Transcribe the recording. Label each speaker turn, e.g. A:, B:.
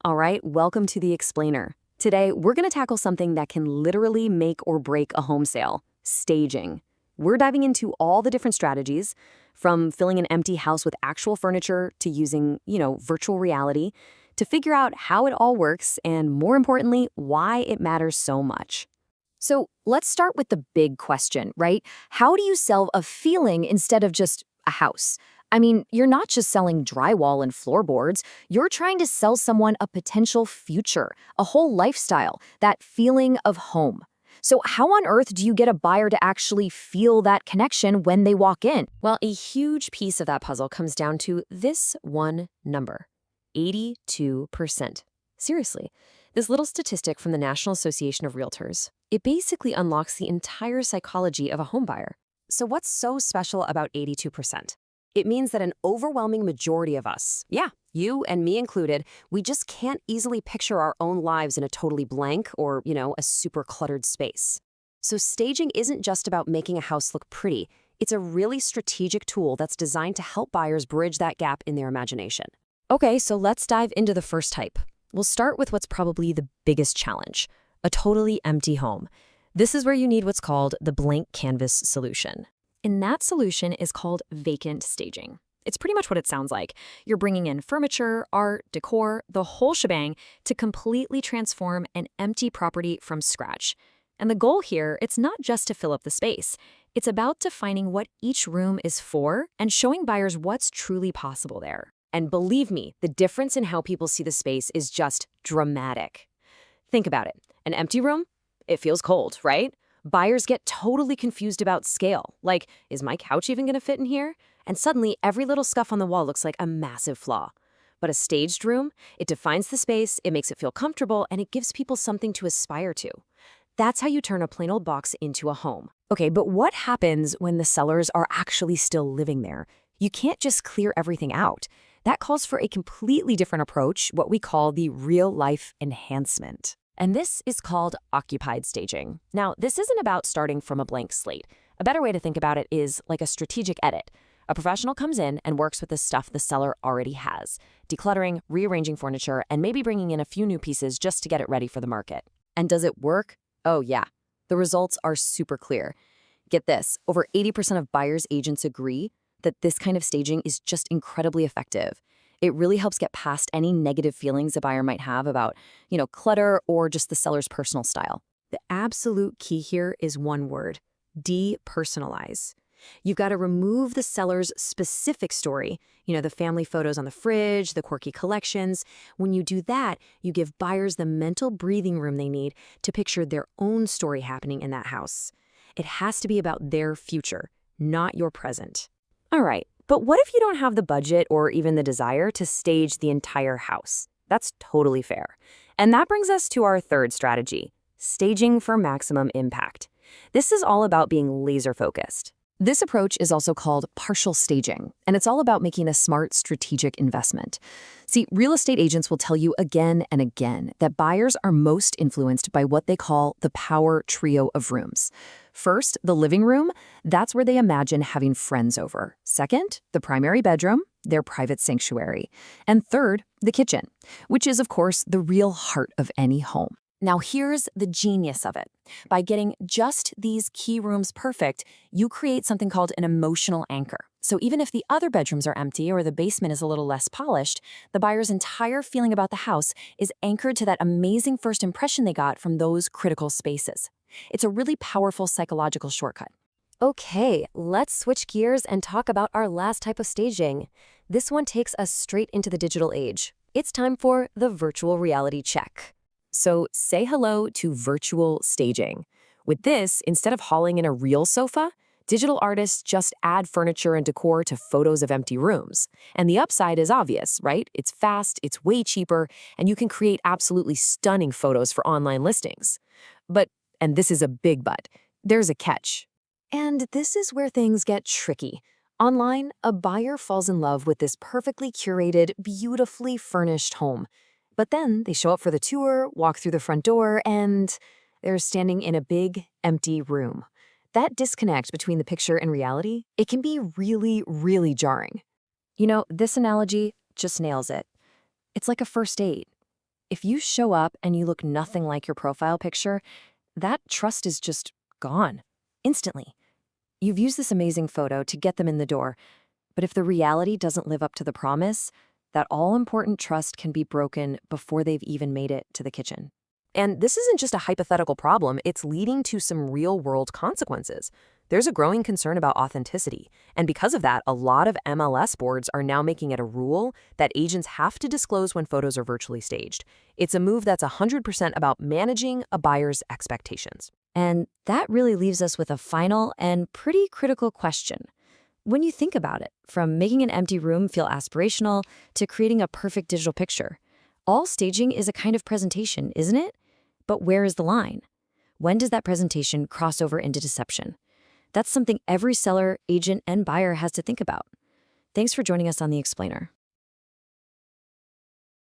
A: All right, welcome to The Explainer. Today, we're going to tackle something that can literally make or break a home sale: staging. We're diving into all the different strategies, from filling an empty house with actual furniture to using, virtual reality, to figure out how it all works and, more importantly, why it matters so much. So let's start with the big question, right? How do you sell a feeling instead of just a house? I mean, you're not just selling drywall and floorboards. You're trying to sell someone a potential future, a whole lifestyle, that feeling of home. So how on earth do you get a buyer to actually feel that connection when they walk in? Well, a huge piece of that puzzle comes down to this one number: 82%. Seriously, this little statistic from the National Association of Realtors, it basically unlocks the entire psychology of a home buyer. So what's so special about 82%? It means that an overwhelming majority of us, yeah, you and me included, we just can't easily picture our own lives in a totally blank or, a super cluttered space. So staging isn't just about making a house look pretty. It's a really strategic tool that's designed to help buyers bridge that gap in their imagination. Okay, so let's dive into the first type. We'll start with what's probably the biggest challenge: a totally empty home. This is where you need what's called the blank canvas solution. And that solution is called vacant staging. It's pretty much what it sounds like. You're bringing in furniture, art, decor, the whole shebang to completely transform an empty property from scratch. And the goal here, it's not just to fill up the space. It's about defining what each room is for and showing buyers what's truly possible there. And believe me, the difference in how people see the space is just dramatic. Think about it. An empty room? It feels cold, right? Buyers get totally confused about scale. Like, is my couch even going to fit in here? And suddenly, every little scuff on the wall looks like a massive flaw. But a staged room, it defines the space, it makes it feel comfortable, and it gives people something to aspire to. That's how you turn a plain old box into a home. Okay, but what happens when the sellers are actually still living there? You can't just clear everything out. That calls for a completely different approach, what we call the real-life enhancement. And this is called occupied staging. Now, this isn't about starting from a blank slate. A better way to think about it is like a strategic edit. A professional comes in and works with the stuff the seller already has, decluttering, rearranging furniture, and maybe bringing in a few new pieces just to get it ready for the market. And does it work? Oh yeah. The results are super clear. Get this, over 80% of buyers' agents agree that this kind of staging is just incredibly effective. It really helps get past any negative feelings a buyer might have about, clutter or just the seller's personal style. The absolute key here is one word: depersonalize. You've got to remove the seller's specific story, the family photos on the fridge, the quirky collections. When you do that, you give buyers the mental breathing room they need to picture their own story happening in that house. It has to be about their future, not your present. All right. But what if you don't have the budget or even the desire to stage the entire house? That's totally fair. And that brings us to our third strategy: staging for maximum impact. This is all about being laser-focused. This approach is also called partial staging, and it's all about making a smart, strategic investment. See, real estate agents will tell you again and again that buyers are most influenced by what they call the power trio of rooms. First, the living room, that's where they imagine having friends over. Second, the primary bedroom, their private sanctuary. And third, the kitchen, which is, of course, the real heart of any home. Now here's the genius of it. By getting just these key rooms perfect, you create something called an emotional anchor. So even if the other bedrooms are empty or the basement is a little less polished, the buyer's entire feeling about the house is anchored to that amazing first impression they got from those critical spaces. It's a really powerful psychological shortcut. Okay, let's switch gears and talk about our last type of staging. This one takes us straight into the digital age. It's time for the virtual reality check. So say hello to virtual staging. With this, instead of hauling in a real sofa, digital artists just add furniture and decor to photos of empty rooms. And the upside is obvious, right? It's fast, it's way cheaper, and you can create absolutely stunning photos for online listings. But, and this is a big but, there's a catch. And this is where things get tricky. Online, a buyer falls in love with this perfectly curated, beautifully furnished home. But then they show up for the tour, walk through the front door, and they're standing in a big, empty room. That disconnect between the picture and reality, it can be really, really jarring. This analogy just nails it. It's like a first date. If you show up and you look nothing like your profile picture, that trust is just gone instantly. You've used this amazing photo to get them in the door, but if the reality doesn't live up to the promise, that all-important trust can be broken before they've even made it to the kitchen. And this isn't just a hypothetical problem, it's leading to some real-world consequences. There's a growing concern about authenticity, and because of that, a lot of MLS boards are now making it a rule that agents have to disclose when photos are virtually staged. It's a move that's 100% about managing a buyer's expectations. And that really leaves us with a final and pretty critical question. When you think about it, from making an empty room feel aspirational to creating a perfect digital picture, all staging is a kind of presentation, isn't it? But where is the line? When does that presentation cross over into deception? That's something every seller, agent, and buyer has to think about. Thanks for joining us on The Explainer.